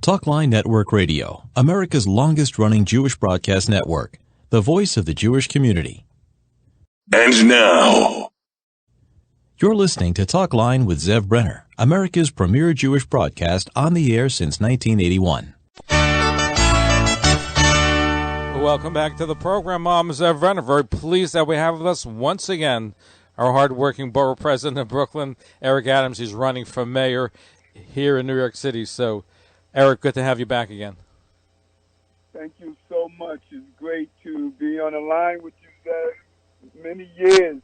Talkline Network Radio, America's longest-running Jewish broadcast network, the voice of the Jewish community. And now, you're listening to Talkline with Zev Brenner, America's premier Jewish broadcast on the air since 1981. Welcome back to the program. I'm Zev Brenner. Very pleased that we have with us once again our hardworking borough president of Brooklyn, Eric Adams. He's running for mayor here in New York City. So, Eric, good to have you back again. Thank you so much. It's great to be on the line with you guys. Many years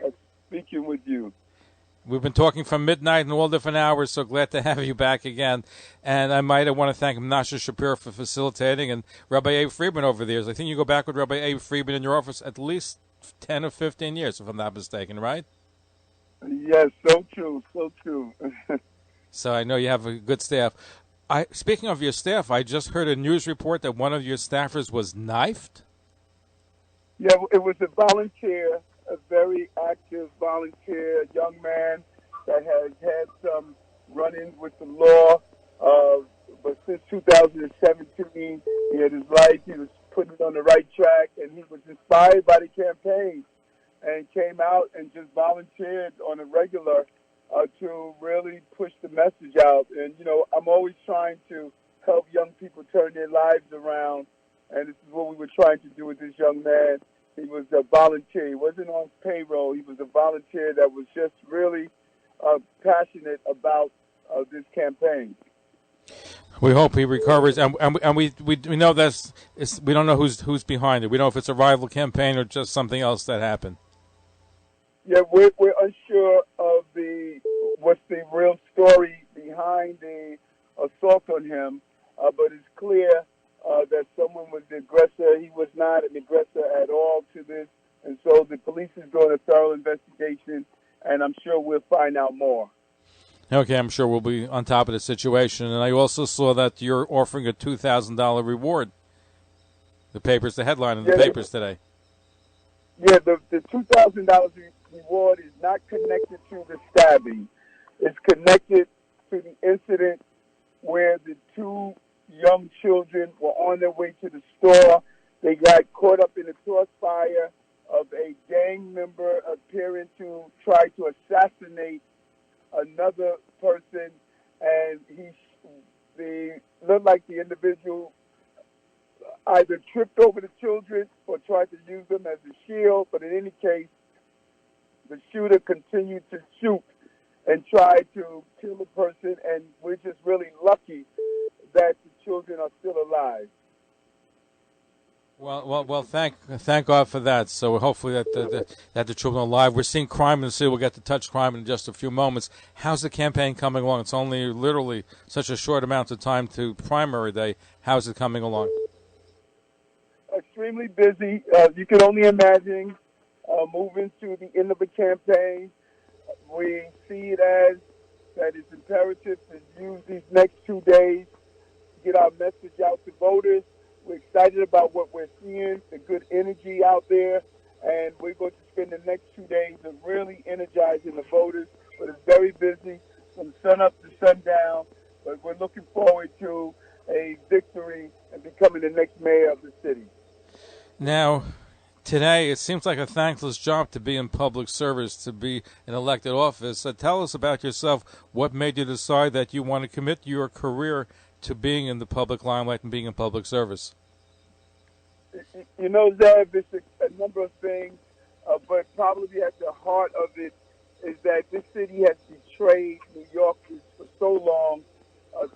of speaking with you. We've been talking from midnight and all different hours, so glad to have you back again. And I want to thank Nasha Shapiro for facilitating and Rabbi Abe Friedman over the years. I think you go back with Rabbi Abe Friedman in your office at least 10 or 15 years, if I'm not mistaken, right? Yes, so true, so true. So I know you have a good staff. Speaking of your staff, I just heard a news report that one of your staffers was knifed. Yeah, it was a volunteer, a very active volunteer, a young man that has had some run-ins with the law. But since 2017, he had his life. He was putting it on the right track, and he was inspired by the campaign and came out and just volunteered on a regular to really push the message out. And, you know, I'm always trying to help young people turn their lives around, and this is what we were trying to do with this young man. He was a volunteer. He wasn't on payroll. He was a volunteer that was just really passionate about this campaign. We hope he recovers, and we know we don't know who's behind it. We don't know if it's a rival campaign or just something else that happened. Yeah, we're unsure of what's the real story behind the assault on him, but it's clear that someone was the aggressor. He was not an aggressor at all to this, and so the police is doing a thorough investigation, and I'm sure we'll find out more. Okay, I'm sure we'll be on top of the situation. And I also saw that you're offering a $2,000 reward. The headline in the papers today. Yeah, the $2,000 reward is not connected to the stabbing. It's connected to the incident where the two young children were on their way to the store. They got caught up in the crossfire of a gang member appearing to try to assassinate another person, and they looked like the individual either tripped over the children or tried to use them as a shield, but in any case, the shooter continued to shoot and tried to kill the person, and we're just really lucky that the children are still alive. Well. Thank God for that. So hopefully that the children are alive. We're seeing crime in the city. We'll get to touch crime in just a few moments. How's the campaign coming along? It's only literally such a short amount of time to primary day. How's it coming along? Extremely busy. You can only imagine moving to the end of a campaign. We see it as that it's imperative to use these next 2 days to get our message out to voters. We're excited about what we're seeing, the good energy out there, and we're going to spend the next 2 days of really energizing the voters. But it's very busy from sun up to sundown, but we're looking forward to a victory and becoming the next mayor of the city. Now, today, it seems like a thankless job to be in public service, to be in elected office. So tell us about yourself. What made you decide that you want to commit your career to being in the public limelight and being in public service? You know, Zev, it's a number of things, but probably at the heart of it is that this city has betrayed New Yorkers for so long.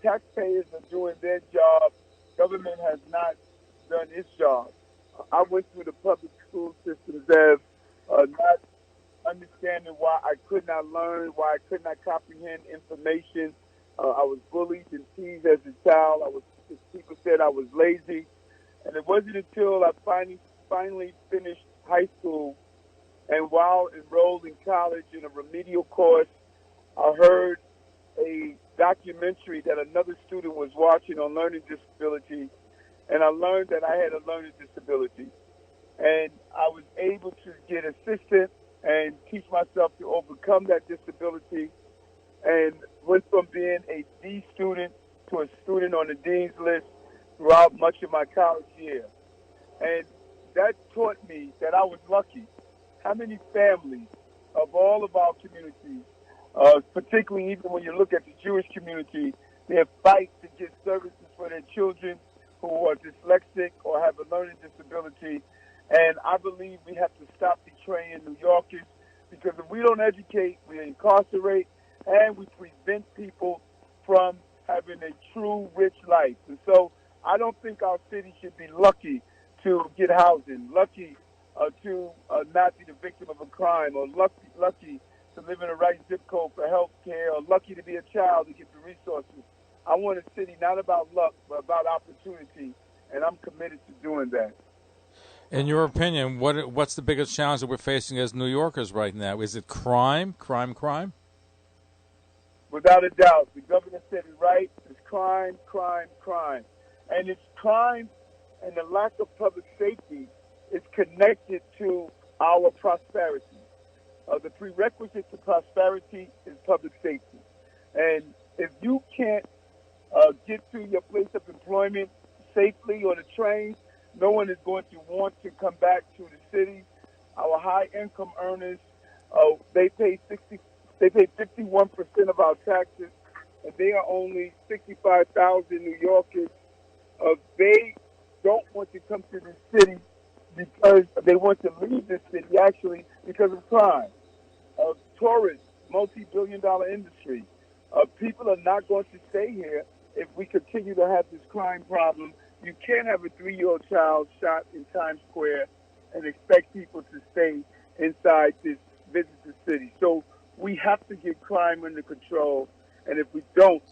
Taxpayers are doing their job. Government has not done its job. I went through the public school system, Zev, not understanding why I could not learn, why I could not comprehend information. I was bullied and teased as a child. People said I was lazy. And it wasn't until I finally finished high school and while enrolled in college in a remedial course, I heard a documentary that another student was watching on learning disability, and I learned that I had a learning disability. And I was able to get assistance and teach myself to overcome that disability, and went from being a D student to a student on the dean's list throughout much of my college year. And that taught me that I was lucky. How many families of all of our communities, particularly even when you look at the Jewish community, they fight to get services for their children who are dyslexic or have a learning disability. And I believe we have to stop betraying New Yorkers, because if we don't educate, we incarcerate, and we prevent people from having a true, rich life. And so I don't think our city should be lucky to get housing, lucky to not be the victim of a crime, or lucky to live in the right zip code for health care, or lucky to be a child to get the resources. I want a city not about luck, but about opportunity, and I'm committed to doing that. In your opinion, what's the biggest challenge that we're facing as New Yorkers right now? Is it crime? Crime? Without a doubt. The governor said it right. It's crime. And it's crime, and the lack of public safety is connected to our prosperity. The prerequisite to prosperity is public safety. And if you can't get to your place of employment safely on the train, no one is going to want to come back to the city. Our high-income earners, they pay 51% of our taxes, and they are only 65,000 New Yorkers. They don't want to come to the city because they want to leave the city, actually, because of crime. Tourists, multi-billion-dollar industry. People are not going to stay here if we continue to have this crime problem. You can't have a 3-year-old child shot in Times Square and expect people to stay inside this visitor city. So we have to get crime under control, and if we don't,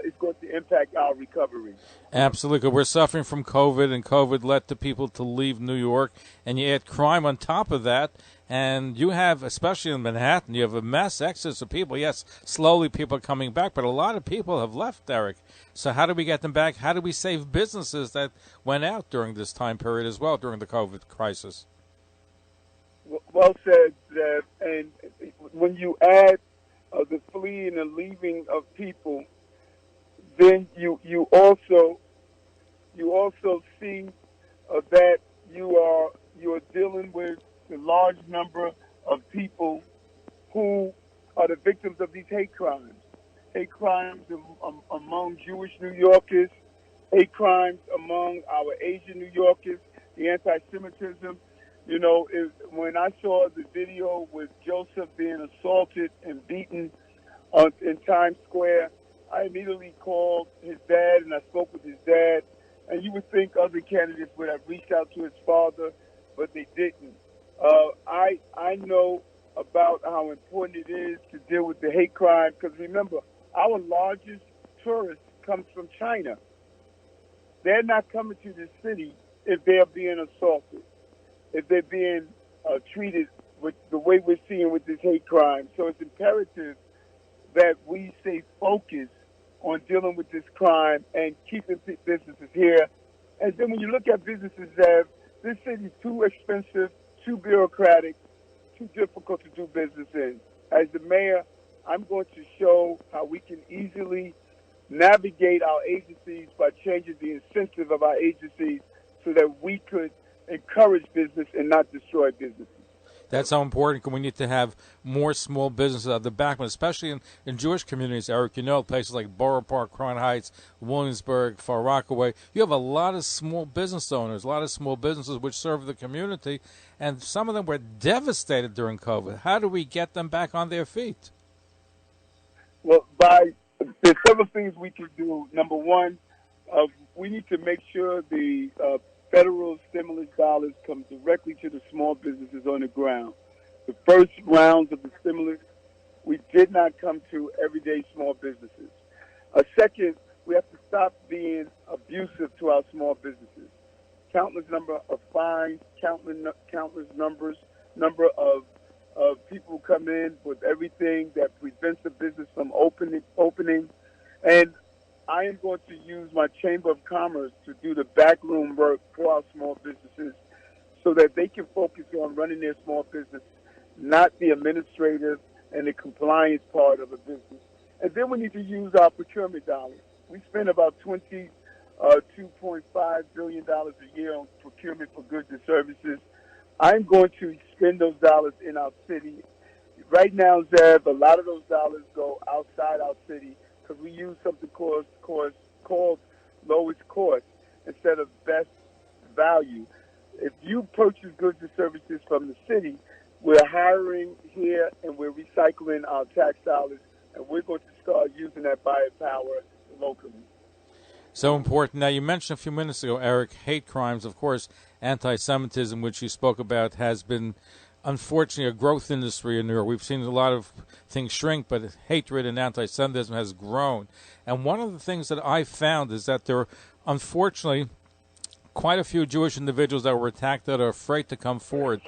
it's going to impact our recovery. Absolutely. We're suffering from COVID, and COVID led to people to leave New York, and you add crime on top of that, and you have, especially in Manhattan, you have a mass exodus of people. Yes, slowly people are coming back, but a lot of people have left, Derek. So how do we get them back? How do we save businesses that went out during this time period as well, during the COVID crisis? Well said, Zev. And when you add the fleeing and leaving of people, then you also see that you are dealing with a large number of people who are the victims of these hate crimes. Hate crimes among Jewish New Yorkers, hate crimes among our Asian New Yorkers, the anti-Semitism. You know, when I saw the video with Joseph being assaulted and beaten in Times Square, I immediately called his dad, and I spoke with his dad. And you would think other candidates would have reached out to his father, but they didn't. I know about how important it is to deal with the hate crime, because remember, our largest tourist comes from China. They're not coming to this city if they're being assaulted, if they're being treated with the way we're seeing with this hate crime. So it's imperative that we stay focused on dealing with this crime and keeping businesses here. And then when you look at businesses, this city is too expensive, too bureaucratic, too difficult to do business in. As the mayor, I'm going to show how we can easily navigate our agencies by changing the incentive of our agencies so that we could encourage business and not destroy businesses. That's how important. We need to have more small businesses at the backbone, especially in Jewish communities, Eric. You know, places like Borough Park, Crown Heights, Williamsburg, Far Rockaway. You have a lot of small business owners, a lot of small businesses which serve the community, and some of them were devastated during COVID. How do we get them back on their feet? Well, there's several things we can do. Number one, we need to make sure the federal stimulus dollars come directly to the small businesses on the ground. The first rounds of the stimulus, we did not come to everyday small businesses. Second, we have to stop being abusive to our small businesses. Countless number of fines, countless number of people come in with everything that prevents the business from opening. And I am going to use my Chamber of Commerce to do the backroom work for our small businesses so that they can focus on running their small business, not the administrative and the compliance part of a business. And then we need to use our procurement dollars. we spend about $22.5 billion a year on procurement for goods and services. I'm going to spend those dollars in our city. Right now, Zev, a lot of those dollars go outside our city because we use something called lowest cost instead of best value. If you purchase goods and services from the city, we're hiring here and we're recycling our tax dollars, and we're going to start using that buying power locally. So important. Now, you mentioned a few minutes ago, Eric, hate crimes. Of course, anti-Semitism, which you spoke about, has been, unfortunately, a growth industry in New York. We've seen a lot of things shrink, but hatred and anti-Semitism has grown. And one of the things that I found is that there are, unfortunately, quite a few Jewish individuals that were attacked that are afraid to come forward.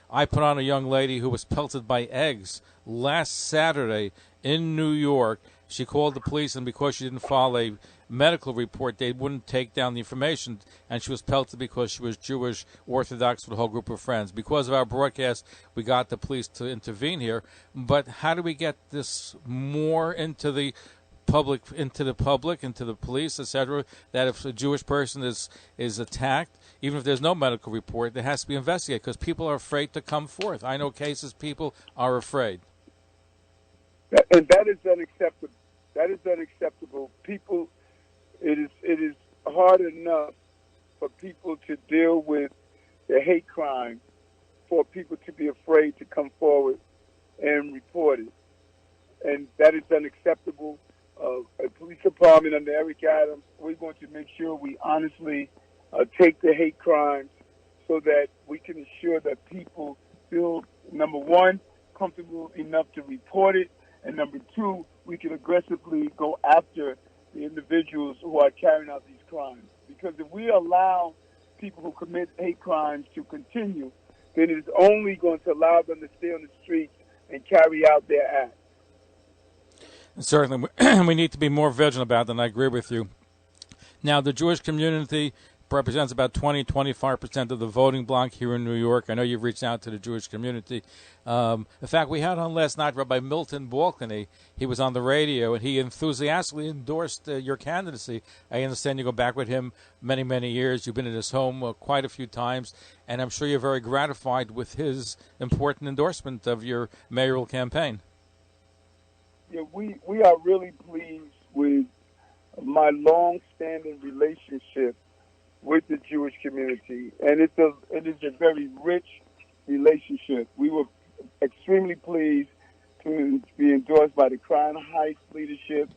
I put on a young lady who was pelted by eggs last Saturday in New York. She called the police, and because she didn't file a medical report, they wouldn't take down the information, and she was pelted because she was Jewish, Orthodox, with a whole group of friends. Because of our broadcast, we got the police to intervene here. But how do we get this more into the public, into the police, etc., that if a Jewish person is attacked, even if there's no medical report, there has to be investigated because people are afraid to come forth. I know cases people are afraid. And that is unacceptable. That is unacceptable. People, it is hard enough for people to deal with the hate crime, for people to be afraid to come forward and report it. And that is unacceptable. A police department under Eric Adams, we're going to make sure we honestly take the hate crimes so that we can ensure that people feel, number one, comfortable enough to report it, and number two, we can aggressively go after the individuals who are carrying out these crimes. Because if we allow people who commit hate crimes to continue, then it is only going to allow them to stay on the streets and carry out their acts. Certainly, we need to be more vigilant about that, and I agree with you. Now, the Jewish community represents about 20-25% of the voting bloc here in New York. I know you've reached out to the Jewish community. In fact, we had on last night Rabbi Milton Balcony. He was on the radio, and he enthusiastically endorsed your candidacy. I understand you go back with him many, many years. You've been in his home quite a few times, and I'm sure you're very gratified with his important endorsement of your mayoral campaign. Yeah, we are really pleased with my long-standing relationship with the Jewish community, and it is a very rich relationship. We were extremely pleased to be endorsed by the Crown Heights leadership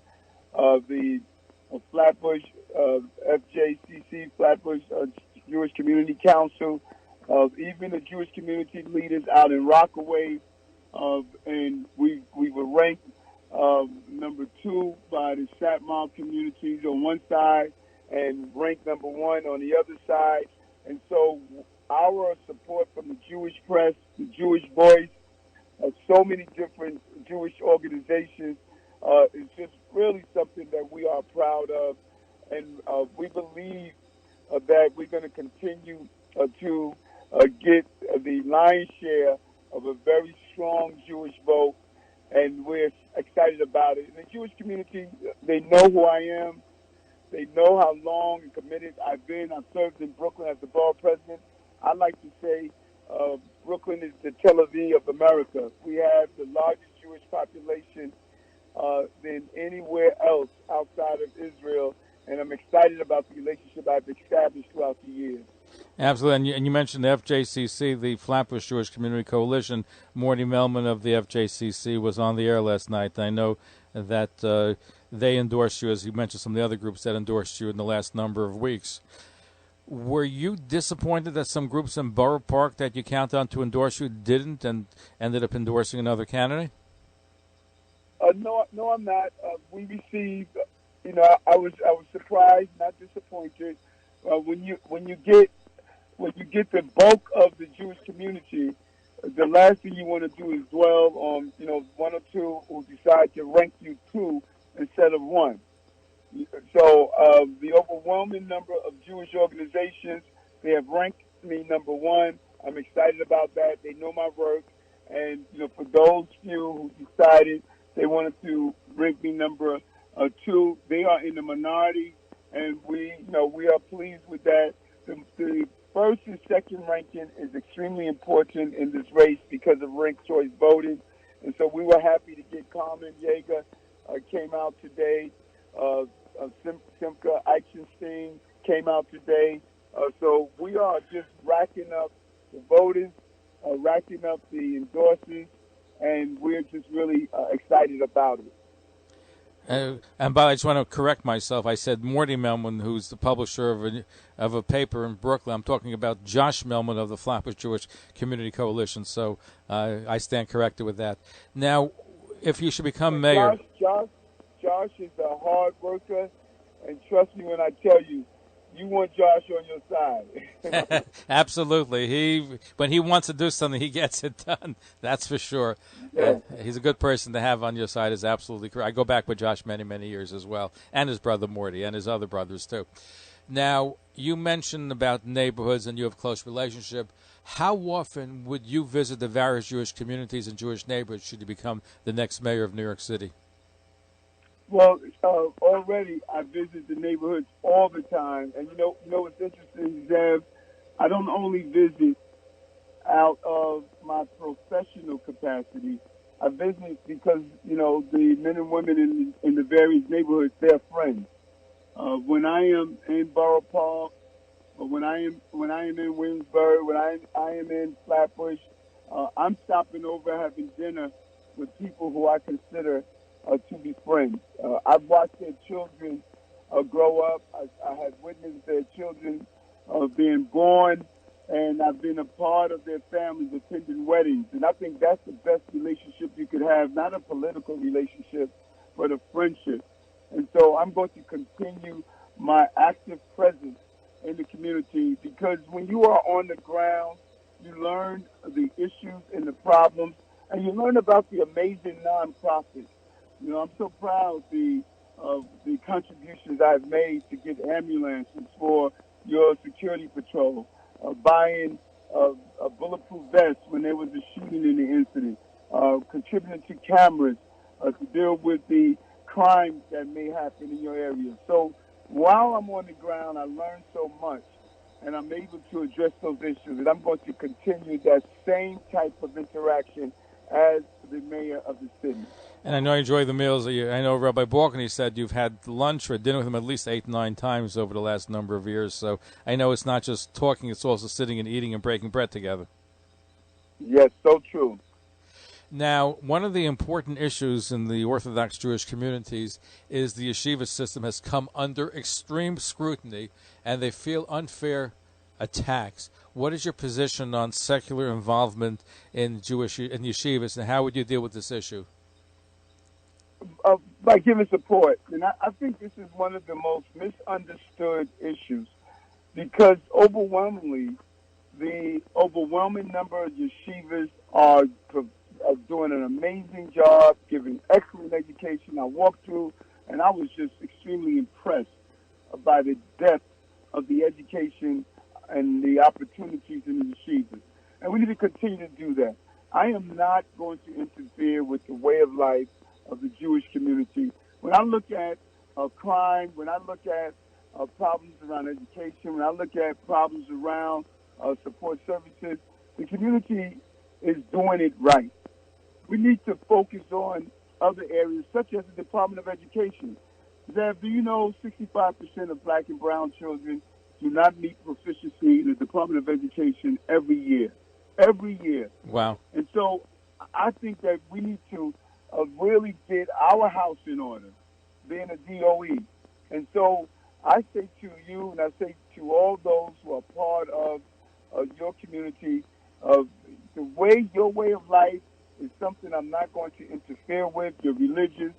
of the Flatbush FJCC, Flatbush Jewish Community Council, of even the Jewish community leaders out in Rockaway, and we were ranked number 2 by the Satmar communities on one side and ranked number 1 on the other side. And so our support from the Jewish press, the Jewish voice, so many different Jewish organizations is just really something that we are proud of. And we believe that we're going to continue to get the lion's share of a very strong Jewish vote, and we're excited about it. And the Jewish community, they know who I am. They know how long and committed I've been. I've served in Brooklyn as the borough president. I like to say Brooklyn is the Tel Aviv of America. We have the largest Jewish population than anywhere else outside of Israel, and I'm excited about the relationship I've established throughout the years. Absolutely, and you mentioned the FJCC, the Flatbush Jewish Community Coalition. Morty Melman of the FJCC was on the air last night. I know that they endorsed you, as you mentioned, some of the other groups that endorsed you in the last number of weeks. Were you disappointed that some groups in Borough Park that you count on to endorse you didn't and ended up endorsing another candidate? No, I'm not. We received, I was surprised, not disappointed. When you get the bulk of the Jewish community, the last thing you want to do is dwell on, one or two who decide to rank you 2 instead of 1. So the overwhelming number of Jewish organizations, they have ranked me number 1. I'm excited about that. They know my work. And, for those few who decided they wanted to rank me number Two, they are in the minority, and we are pleased with that. The first and second ranking is extremely important in this race because of ranked choice voting, and so we were happy to get Carmen Yeager came out today. Simca Eichenstein came out today. So we are just racking up the voting, racking up the endorsements, and we're just really excited about it. And by I just want to correct myself. I said Morty Melman, who's the publisher of a paper in Brooklyn. I'm talking about Josh Melman of the Flatbush Jewish Community Coalition. So I stand corrected with that. Now, if you should become mayor, Josh is a hard worker, and trust me when I tell you, you want Josh on your side. absolutely. When he wants to do something, he gets it done. That's for sure. Yeah. He's a good person to have on your side. Is absolutely correct. I go back with Josh many, many years as well, and his brother Morty, and his other brothers too. Now, you mentioned about neighborhoods, and you have close relationship. How often would you visit the various Jewish communities and Jewish neighborhoods should you become the next mayor of New York City? Well, already I visit the neighborhoods all the time, and you know what's interesting, Zev? I don't only visit out of my professional capacity. I visit because the men and women in the various neighborhoods, they're friends. When I am in Borough Park, or when I am in Williamsburg, when I am in Flatbush, I'm stopping over having dinner with people who I consider to be friends. I've watched their children grow up. I have witnessed their children being born, and I've been a part of their families, attending weddings. And I think that's the best relationship you could have, not a political relationship, but a friendship. And so I'm going to continue my active presence in the community, because when you are on the ground, you learn the issues and the problems, and you learn about the amazing nonprofits. I'm so proud of the contributions I've made to get ambulances for your security patrol, buying a bulletproof vest when there was a shooting in the incident, contributing to cameras to deal with the crimes that may happen in your area. So while I'm on the ground, I learn so much, and I'm able to address those issues. And I'm going to continue that same type of interaction as the mayor of the city. And I know you enjoy the meals. I know Rabbi Balkany said you've had lunch or dinner with him at least 8-9 times over the last number of years. So I know it's not just talking, it's also sitting and eating and breaking bread together. Yes, so true. Now, one of the important issues in the Orthodox Jewish communities is the yeshiva system has come under extreme scrutiny, and they feel unfair attacks. What is your position on secular involvement in yeshivas, and how would you deal with this issue? By giving support. And I think this is one of the most misunderstood issues, because overwhelmingly, the overwhelming number of yeshivas are doing an amazing job, giving excellent education. I walked through, and I was just extremely impressed by the depth of the education and the opportunities in the yeshivas. And we need to continue to do that. I am not going to interfere with the way of life of the Jewish community. When I look at crime, when I look at problems around education, when I look at problems around support services, the community is doing it right. We need to focus on other areas, such as the Department of Education. Zev, do you know 65% of black and brown children do not meet proficiency in the Department of Education every year? Every year. Wow. And so I think that we need to really get our house in order, being a DOE. And so I say to you, and I say to all those who are part of your community, your way of life is something I'm not going to interfere with, your religion,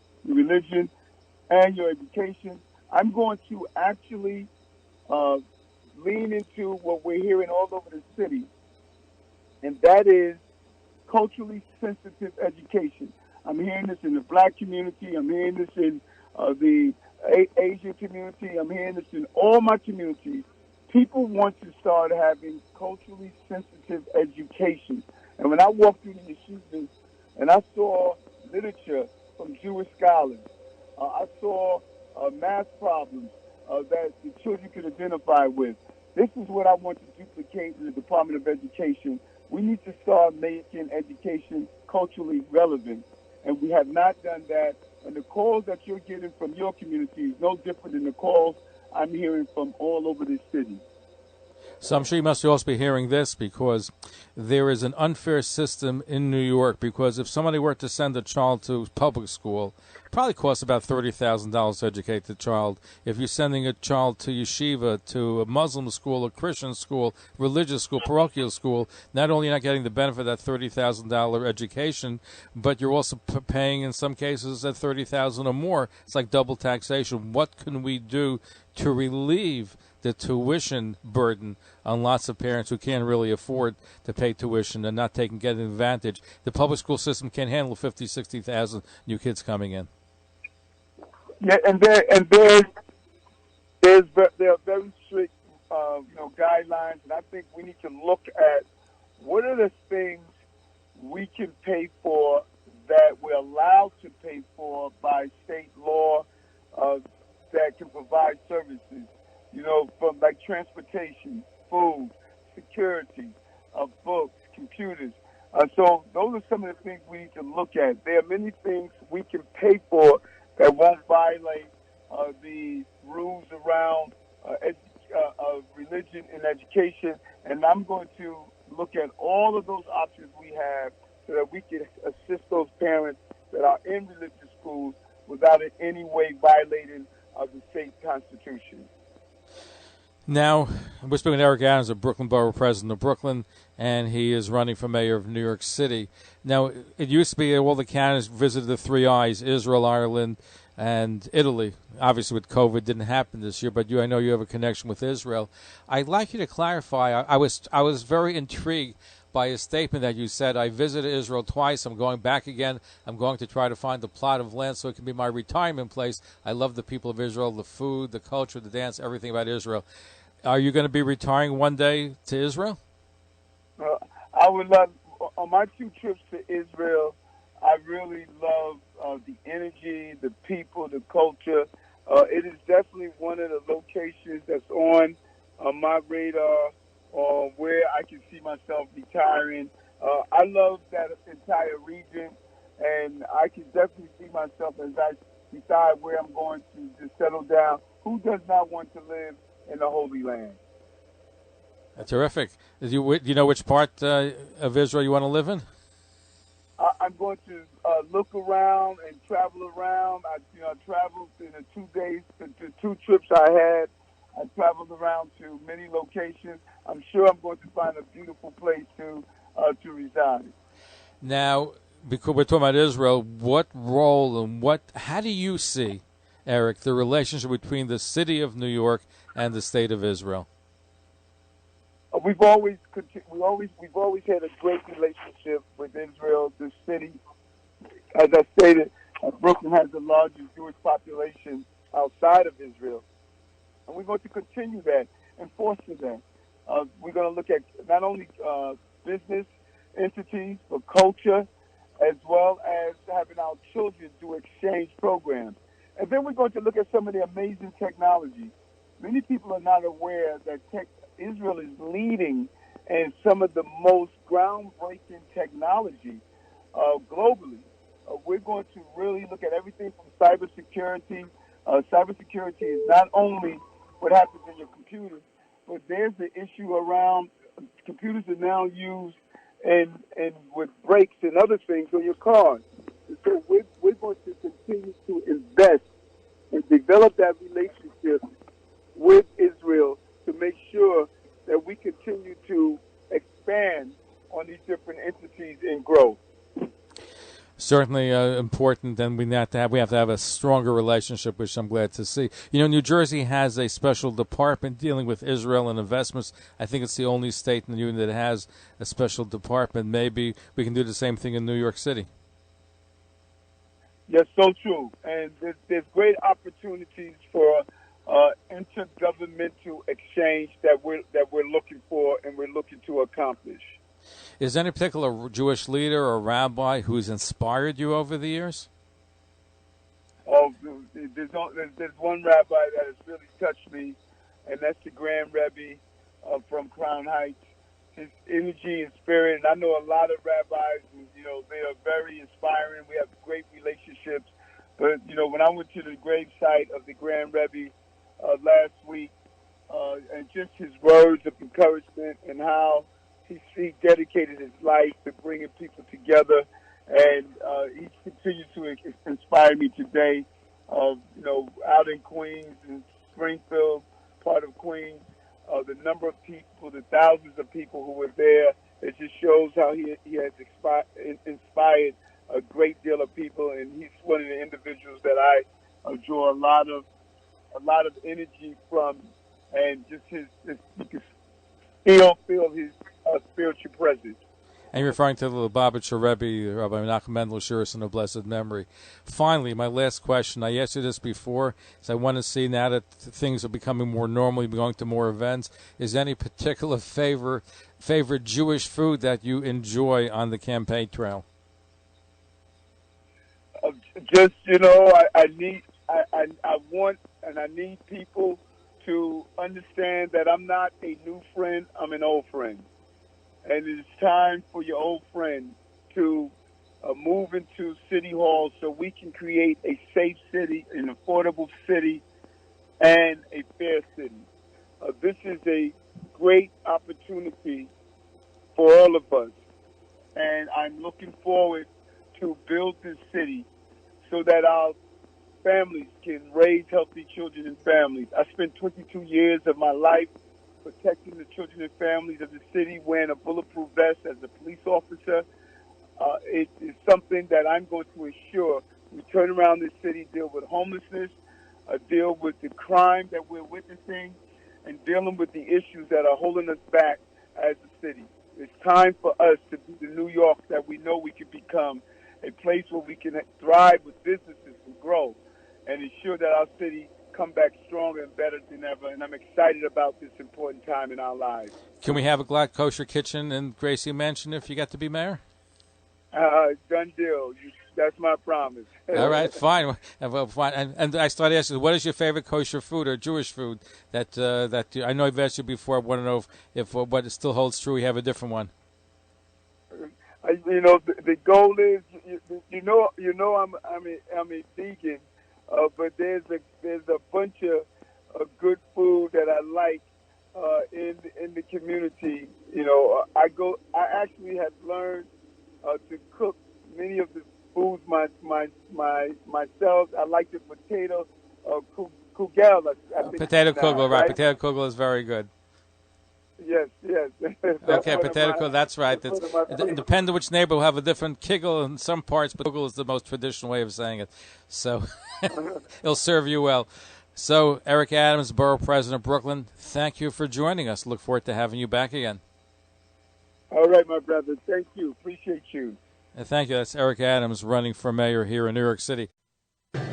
and your education. I'm going to actually lean into what we're hearing all over the city, and that is culturally sensitive education. I'm hearing this in the black community. I'm hearing this in the Asian community. I'm hearing this in all my communities. People want to start having culturally sensitive education. And when I walked through the yeshivas and I saw literature from Jewish scholars I saw math problems that the children could identify with. This is what I want to duplicate in the Department of Education. We need to start making education culturally relevant, and we have not done that. And the calls that you're getting from your community is no different than the calls I'm hearing from all over this city. So I'm sure you must also be hearing this because there is an unfair system in New York, because if somebody were to send a child to public school, it probably costs about $30,000 to educate the child. If you're sending a child to yeshiva, to a Muslim school, a Christian school, religious school, parochial school, not only are you not getting the benefit of that $30,000 education, but you're also paying in some cases at $30,000 or more. It's like double taxation. What can we do to relieve the tuition burden on lots of parents who can't really afford to pay tuition and not getting advantage? The public school system can't handle 50, 60,000 new kids coming in. Yeah, and there are very strict guidelines, and I think we need to look at what are the things we can pay for that we're allowed to pay for by state law that can provide services. From like transportation, food, security, books, computers. So those are some of the things we need to look at. There are many things we can pay for that won't violate the rules around religion and education. And I'm going to look at all of those options we have so that we can assist those parents that are in religious schools without in any way violating the state constitution. Now, we're speaking with Eric Adams, the Brooklyn Borough President of Brooklyn, and he is running for mayor of New York City. Now, it used to be all the candidates visited the three I's, Israel, Ireland, and Italy. Obviously, with COVID, didn't happen this year, but I know you have a connection with Israel. I'd like you to clarify. I was very intrigued by a statement that you said, I visited Israel twice. I'm going back again. I'm going to try to find a plot of land so it can be my retirement place. I love the people of Israel, the food, the culture, the dance, everything about Israel. Are you going to be retiring one day to Israel? I would love, on my 2 trips to Israel, I really love the energy, the people, the culture. It is definitely one of the locations that's on my radar where I can see myself retiring. I love that entire region, and I can definitely see myself as I decide where I'm going to just settle down. Who does not want to live in the Holy Land? Terrific. Do you know which part of Israel you want to live in? I'm going to look around and travel around. I traveled in the 2 days, the 2 trips I had. I traveled around to many locations. I'm sure I'm going to find a beautiful place to reside. Now, because we're talking about Israel, what role and how do you see, Eric, the relationship between the city of New York and the state of Israel? We've always had a great relationship with Israel. The city, as I stated, Brooklyn has the largest Jewish population outside of Israel, and we're going to continue that and foster that. We're going to look at not only business entities, but culture, as well as having our children do exchange programs. And then we're going to look at some of the amazing technology. Many people are not aware that Israel is leading in some of the most groundbreaking technology globally. We're going to really look at everything from cybersecurity. Cybersecurity is not only what happens in your computer, but there's the issue around computers are now used and with brakes and other things on your cars. And so we're going to continue to invest and develop that relationship with Israel to make sure that we continue to expand on these different entities and grow. Certainly important, and we have to have a stronger relationship, which I'm glad to see. New Jersey has a special department dealing with Israel and investments. I think it's the only state in the union that has a special department. Maybe we can do the same thing in New York City. Yes, so true. And there's great opportunities for intergovernmental exchange that we're looking for and we're looking to accomplish. Is there any particular Jewish leader or rabbi who's inspired you over the years? There's one rabbi that has really touched me, and that's the Grand Rebbe from Crown Heights. His energy and spirit, and I know a lot of rabbis, and, they are very inspiring. We have great relationships. But, when I went to the gravesite of the Grand Rebbe last week, and just his words of encouragement and how he dedicated his life to bringing people together, and he continues to inspire me today. Out in Queens and Springfield, part of Queens, the number of people, the thousands of people who were there, it just shows how he has inspired a great deal of people, and he's one of the individuals that I draw a lot of energy from, and just you can still feel his spiritual presence. And you're referring to the Lubavitcher Rebbe, Rabbi Menachem Mendel Shirson of blessed memory. Finally, my last question. I asked you this before, so I want to see now that things are becoming more normal, you're going to more events. Is there any particular favorite Jewish food that you enjoy on the campaign trail? I want and I need people to understand that I'm not a new friend, I'm an old friend. And it's time for your old friend to move into City Hall so we can create a safe city, an affordable city, and a fair city. This is a great opportunity for all of us. And I'm looking forward to build this city so that our families can raise healthy children and families. I spent 22 years of my life protecting the children and families of the city, wearing a bulletproof vest as a police officer. It is something that I'm going to ensure we turn around this city, deal with homelessness, deal with the crime that we're witnessing, and dealing with the issues that are holding us back as a city. It's time for us to be the New York that we know we can become, a place where we can thrive with businesses and grow, and ensure that our city come back stronger and better than ever. And I'm excited about this important time in our lives. Can we have a Glad Kosher Kitchen in Gracie Mansion if you get to be mayor? Done deal. That's my promise. All right, fine. Well, fine. And I started asking, what is your favorite kosher food or Jewish food that I know I've asked you before. I want to know if what still holds true. We have a different one. The goal is, I'm a vegan, but there's a bunch of good food that I like in the community. I actually have learned to cook many of the foods myself. I like the potato kugel. Potato kugel, right? Potato kugel is very good. Yes. Okay, potato kugel, that's right. It depends on which neighbor will have a different kigel in some parts, but kugel is the most traditional way of saying it. So it'll serve you well. So, Eric Adams, Borough President of Brooklyn, thank you for joining us. Look forward to having you back again. All right, my brother. Thank you. Appreciate you. And thank you. That's Eric Adams running for mayor here in New York City.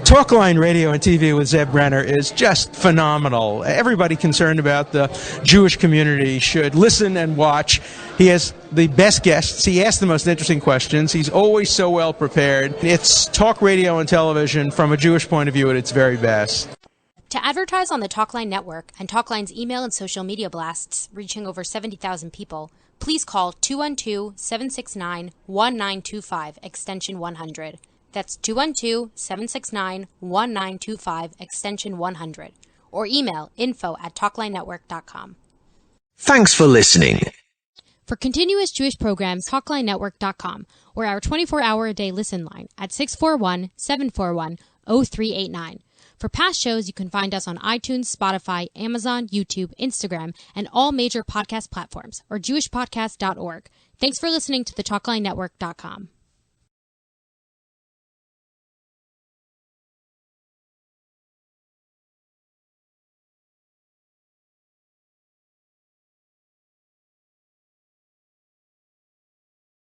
Talkline radio and TV with Zev Brenner is just phenomenal. Everybody concerned about the Jewish community should listen and watch. He has the best guests. He asks the most interesting questions. He's always so well prepared. It's talk radio and television from a Jewish point of view at its very best. To advertise on the Talkline network and Talkline's email and social media blasts reaching over 70,000 people, please call 212-769-1925, extension 100. That's 212-769-1925, extension 100. Or email info@talklinenetwork.com. Thanks for listening. For continuous Jewish programs, talklinenetwork.com, or our 24-hour-a-day listen line at 641-741-0389. For past shows, you can find us on iTunes, Spotify, Amazon, YouTube, Instagram, and all major podcast platforms, or jewishpodcast.org. Thanks for listening to the talklinenetwork.com.